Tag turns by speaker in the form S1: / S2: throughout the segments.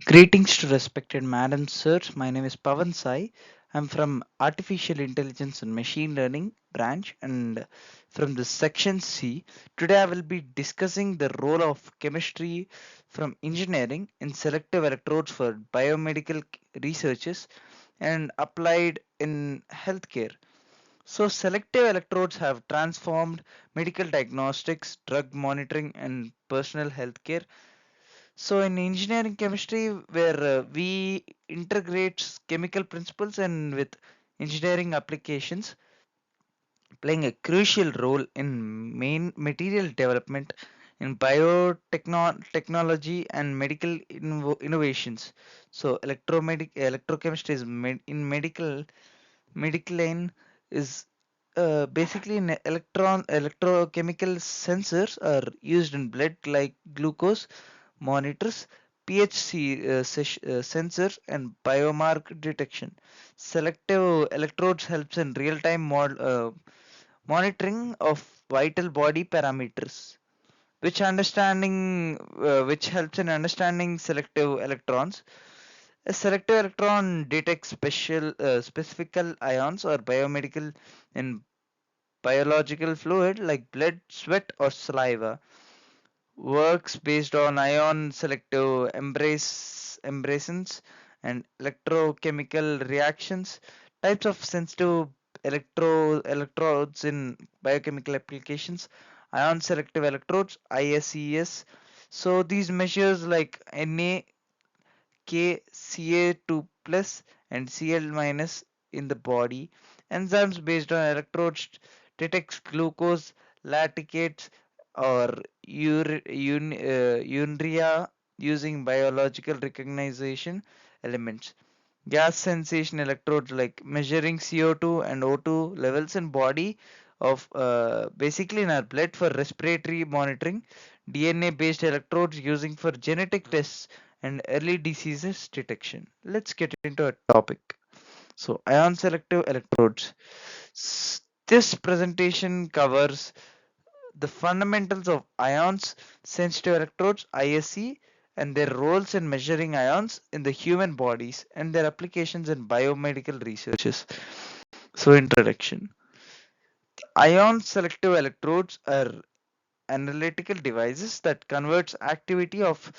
S1: Greetings to respected Madam Sir. My name is Pavan Sai. I'm from Artificial Intelligence and Machine Learning branch and from the section C. Today I will be discussing the role of chemistry from engineering in selective electrodes for biomedical researches and applied in healthcare. So selective electrodes have transformed medical diagnostics, drug monitoring and personal healthcare. So in engineering chemistry, where we integrate chemical principles and with engineering applications, playing a crucial role in main material development in biotechnology and medical innovations. So electrochemistry is in medical line is basically in electrochemical sensors are used in blood like glucose monitors, pH sensors, and biomarker detection. Selective electrodes helps in real-time monitoring of vital body parameters, which helps in understanding selective electrons. A selective electron detects specific ions or biomedical in biological fluid like blood, sweat, or saliva works based on ion selective embracence and electrochemical reactions, types of sensitive electrodes in biochemical applications, ion selective electrodes, ISES. So these measures like Na, K, Ca2 plus and Cl minus in the body. Enzymes based on electrodes detects glucose, lactates, or urea using biological recognition elements. Gas sensation electrodes like measuring CO2 and O2 levels in body of basically in our blood for respiratory monitoring. DNA based electrodes using for genetic tests and early diseases detection. Let's get into a topic. So ion selective electrodes. This presentation covers the fundamentals of ions sensitive electrodes ISE and their roles in measuring ions in the human bodies and their applications in biomedical researches. So introduction. Ion selective electrodes are analytical devices that converts activity of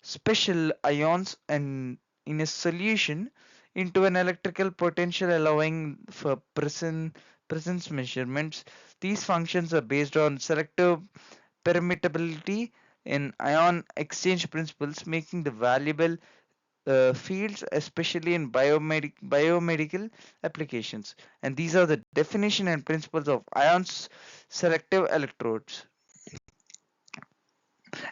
S1: special ions and in a solution into an electrical potential allowing for presence measurements. These functions are based on selective permittability in ion exchange principles, making the valuable fields, especially in biomedical applications. And these are the definition and principles of ions selective electrodes.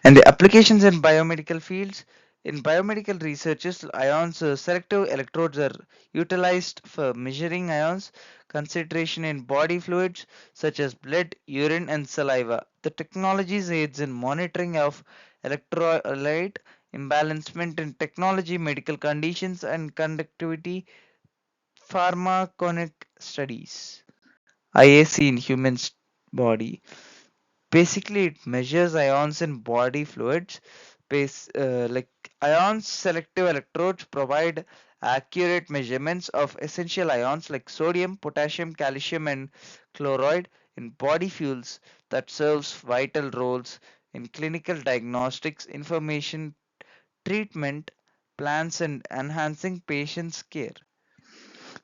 S1: And the applications in biomedical fields. In biomedical researches, ions selective electrodes are utilized for measuring ions concentration in body fluids such as blood, urine, and saliva. The technologies aids in monitoring of electrolyte imbalancement in technology, medical conditions, and conductivity pharmaconic studies. IAC in human body. Basically, it measures ions in body fluids. Like ions selective electrodes provide accurate measurements of essential ions like sodium, potassium, calcium, and chloride in body fuels that serves vital roles in clinical diagnostics, information treatment plans, and enhancing patients' care.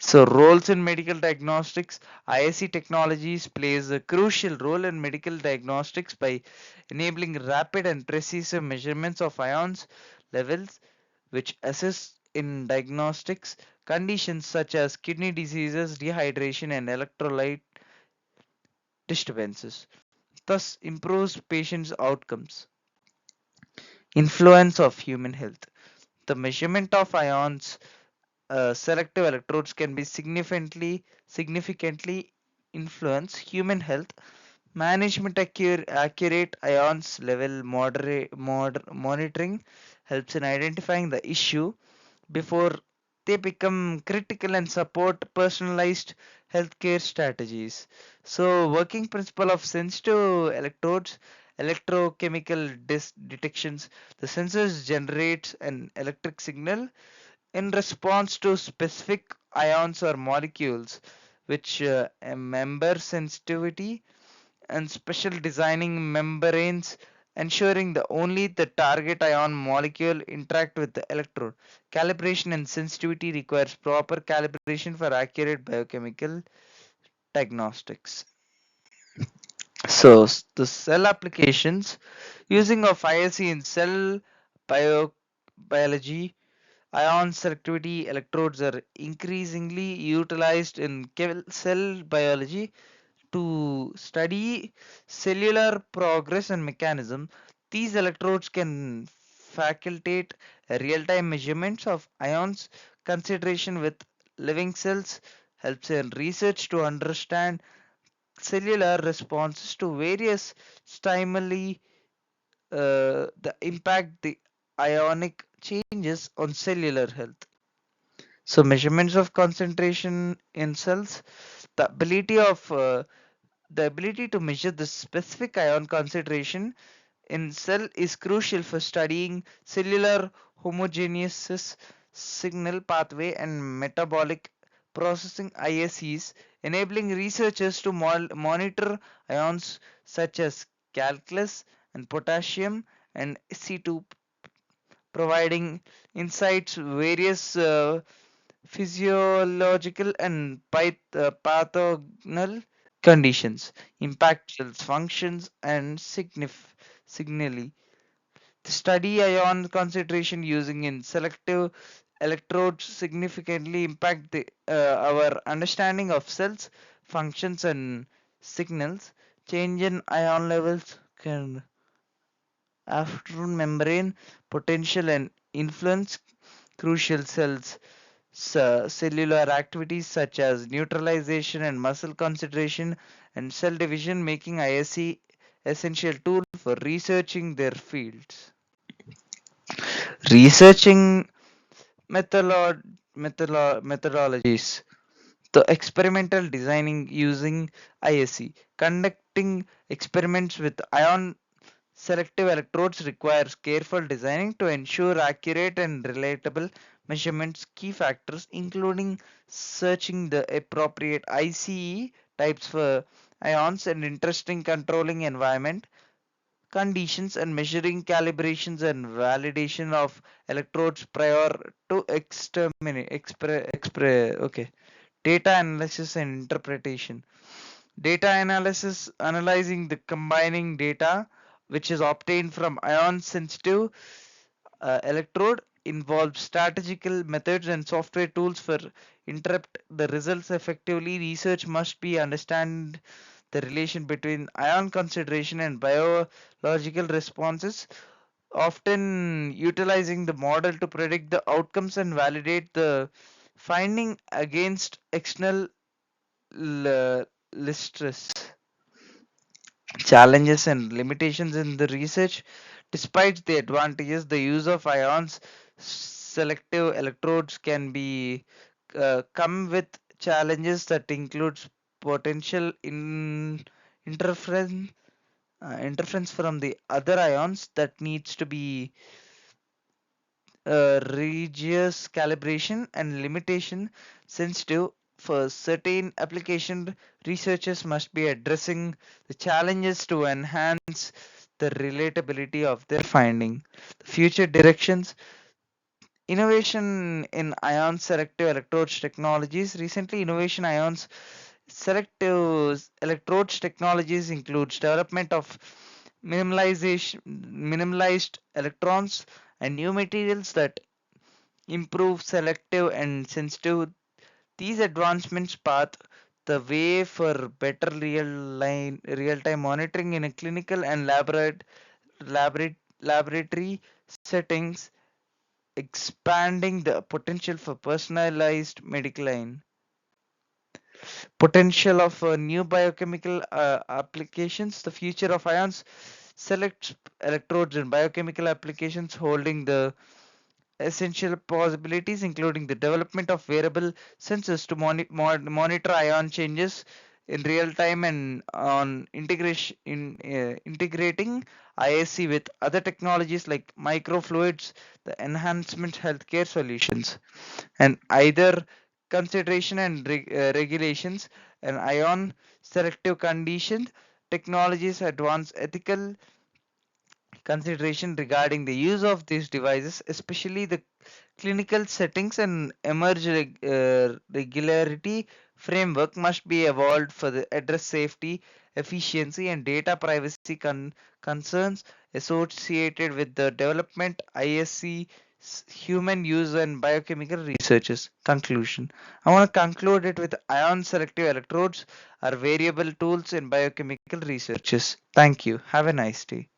S1: So roles in medical diagnostics, ISC technologies plays a crucial role in medical diagnostics by enabling rapid and precise measurements of ions levels which assist in diagnostics conditions such as kidney diseases, dehydration and electrolyte disturbances. Thus improves patients' outcomes. Influence of human health. The measurement of ions selective electrodes can be significantly influence human health. Management accurate ions level monitoring helps in identifying the issue before they become critical and support personalized healthcare strategies. So, working principle of sensitive electrodes. electrochemical detections. The sensors generates an electric signal in response to specific ions or molecules, which a member sensitivity and special designing membranes ensuring the only the target ion molecule interact with the electrode. Calibration and sensitivity requires proper calibration for accurate biochemical diagnostics. So the cell applications using of ISE in cell bio biology, ion selectivity electrodes are increasingly utilized in cell biology to study cellular progress and mechanism. These electrodes can facilitate real-time measurements of ions concentration with living cells, helps in research to understand cellular responses to various stimuli, the impact the ionic changes on cellular health. So measurements of concentration in cells, the ability of the ability to measure the specific ion concentration in cell is crucial for studying cellular homogeneous signal pathway and metabolic processing ISEs, enabling researchers to monitor ions such as calculus and potassium and C2, providing insights various physiological and pathogonal conditions, impact cells functions and signally. The study ion concentration using in selective electrodes significantly impact our understanding of cells, functions and signals. Change in ion levels can after membrane potential and influence crucial cellular activities such as neutralization and muscle concentration and cell division, making ISE essential tool for researching their fields. Researching methodologies. The experimental designing using ISE. Conducting experiments with ion selective electrodes requires careful designing to ensure accurate and relatable measurements. Key factors including searching the appropriate ICE types for ions and interesting controlling environment conditions and measuring calibrations and validation of electrodes prior to data analysis and interpretation. Data analysis analyzing the combining data which is obtained from ion sensitive electrode involves strategical methods and software tools for interpret the results effectively. Research must be understand the relation between ion concentration and biological responses, often utilizing the model to predict the outcomes and validate the finding against external stress. Challenges and limitations in the research. Despite the advantages, the use of ions selective electrodes can be come with challenges that includes potential interference interference from the other ions that needs to be rigorous calibration and limitation sensitive for certain application. Researchers must be addressing the challenges to enhance the relatability of their finding. Future directions. Innovation in ion selective electrodes technologies. Recently, innovation ions selective electrodes technologies includes development of minimalized electrons and new materials that improve selective and sensitive. These advancements path the way for better real-time monitoring in a clinical and laboratory settings, expanding the potential for personalized medical line. Potential of new biochemical applications. The future of ions select electrodes and biochemical applications holding the essential possibilities, including the development of wearable sensors to monitor ion changes in real time and on integrating ISC with other technologies like microfluids, the enhancement healthcare solutions, and either consideration and regulations and ion selective condition technologies advance ethical consideration regarding the use of these devices, especially the clinical settings and emerge regularity framework must be evolved for the address safety, efficiency, and data privacy concerns associated with the development ISC human use and biochemical researches. Conclusion. I want to conclude it with ion selective electrodes are variable tools in biochemical researches. Thank you. Have a nice day.